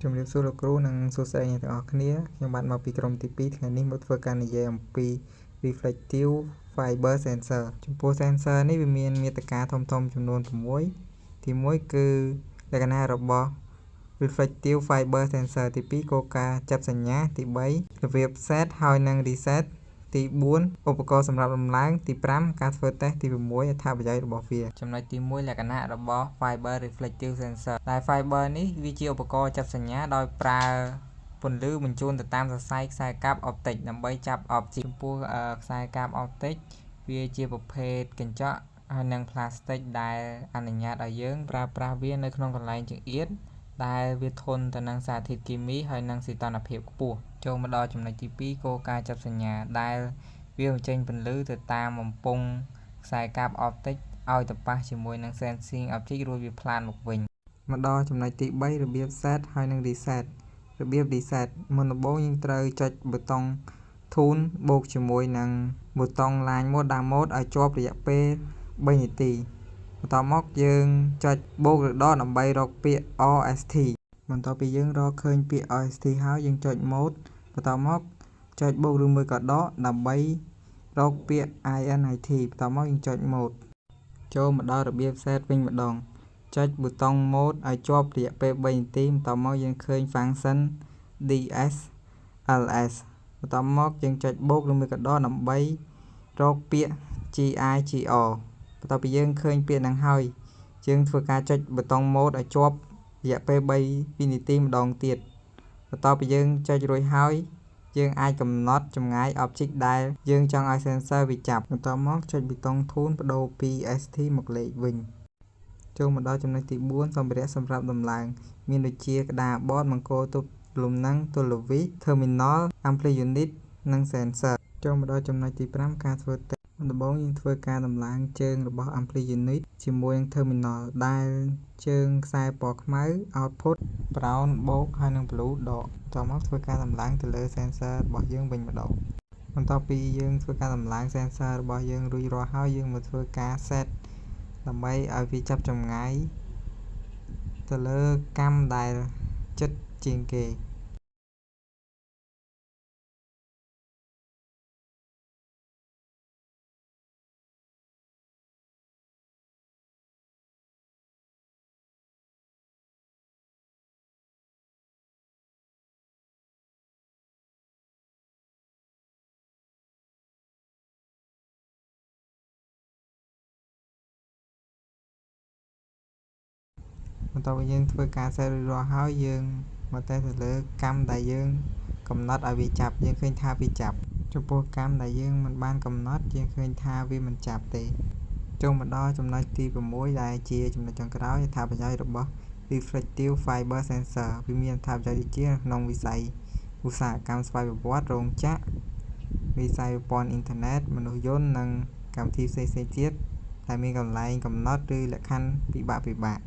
ជំរាបសួរលោកគ្រូនិងសួស្តីអ្នកទាំងអស់គ្នាខ្ញុំបានមកពីក្រុមទី2ថ្ងៃនេះមកធ្វើការនិយាយអំពី reflective fiber sensor ចំពោះ sensor នេះវាមានមាត្រាធំៗចំនួន6ទី1គឺលក្ខណៈរបស់ reflective fiber sensor ទី2គោលការណ៍ចាប់សញ្ញាទី3របៀប set ហើយនិង reset ទី4ឧបករណ៍សម្រាប់ដំឡើងទី5ការធ្វើតេស្តទី6អត្ថប្រយោជន៍របស់វាចំណុចទី1លក្ខណៈរបស់ fiber reflective sensor ដែល fiber នេះវាជាឧបករណ៍ចាប់សញ្ញាដោយប្រើពន្លឺបញ្ជូនទៅតាមសរសៃខ្សែកាបអុបទិកដើម្បីចាប់អបជីចំពោះខ្សែកាបអុបទិកវាជាប្រភេទកញ្ចក់ហើយនិងផ្លាស្ទិកដែលអនុញ្ញាតឲ្យយើងប្រើប្រាស់វានៅក្នុងកន្លែងចង្អៀតដែលវាធន់ទៅនឹងសារធាតុគីមីហើយនិងសីតុណ្ហភាពខ្ពស់ចូលមកដល់ចំណុចទី2គោលការណ៍ចាប់សញ្ញាដែលវាបញ្ចេញពន្លឺទៅតាមបំពង់ខ្សែកាបអុបទិកឲ្យទៅប៉ះជាមួយនឹង sensing object រួចវាផ្លាតមកវិញមកដល់ចំណុចទី3របៀប set ហើយនិង reset របៀប reset មុនដំបូងយើងត្រូវចុចប៊ូតុង tune បូកជាមួយនឹងប៊ូតុង line mode down mode ឲ្យជាប់រយៈពេល3នាទីបន្ទាប់មកយើងចុចបូកឬដកដើម្បីរកពាក្យ RST បន្ទាប់ពីយើងរកឃើញពាក្យ RST ហើយយើងចុច mode បន្ទាប់មកចុចបូកឬមួយក៏ដកដើម្បីរកពាក្យ INIT បន្ទាប់មកយើងចុច mode ចូលមកដល់របៀប set វិញម្ដងចុចប៊ូតុង mode ឲ្យជាប់រយៈពេល3នាទីបន្ទាប់មកយើងឃើញ function DSLS បន្ទាប់មកយើងចុចបូកឬមួយក៏ដកដើម្បីរកពាក្យ GIGR បន្ទាប់ពីយើងឃើញពាក្យហ្នឹងហើយយើងធ្វើការចុចប៊ូតុង mode ឲ្យជាប់រយៈពេល2នាទីម្ដងទៀតបន្ទាប់ពីយើងចុចរួចហើយយើងអាចកំណត់ចម្ងាយ object ដែលយើងចង់ឲ្យ sensor វាចាប់បន្ទាប់មកចុចប៊ូតុង tune បដូរពី ST មកលេខវិញចូលមកដល់ចំណុចទី4សម្ភារៈសម្រាប់ដំឡើងមានដូចជាក្តារបតបង្គោលទប់លំនឹងទូលវីស terminal ampli unit និង sensor ចូលមកដល់ចំណុចទី5ការធ្វើតេស្តដំបូងយើងធ្វើការដំឡើងជើងរបស់ ampli unit ជាមួយនឹង terminal ដែលជើងខ្សែពណ៌ខ្មៅ output brown បូកហើយនិង blue ដកต่อមកធ្វើការដំឡើងទៅលើ sensor របស់យើងវិញម្ដងបន្ទាប់ពីយើងធ្វើការដំឡើង sensor របស់យើងរួចរាល់ហើយយើងមកធ្វើការ set ដើម្បីឲ្យវាចាប់ចម្ងាយទៅលើកាំដែលជិតជាងគេបន្ទាប់ពីយើងធ្វើការ set រួចរាល់ហើយយើងមកតេស្តទៅលើកាំដែលយើងកំណត់ឲ្យវាចាប់យើងឃើញថាវាចាប់ចំពោះកាំដែលយើងមិនបានកំណត់យើងឃើញថាវាមិនចាប់ទេចូលមកដល់ចំណុចទី6ដែលជាចំណុចចុងក្រោយអត្ថប្រយោជន៍របស់ reflective fiber sensor វាមានអត្ថប្រយោជន៍ដូចជាក្នុងវិស័យឧស្សាហកម្មស្វ័យប្រវត្តិរោងចក្រវិស័យប្រព័ន្ធអ៊ីនធឺណិតមនុស្សយន្តនិងកម្មវិធីផ្សេងៗទៀតដែលមានកន្លែងកំណត់ឬលក្ខខណ្ឌពិបាក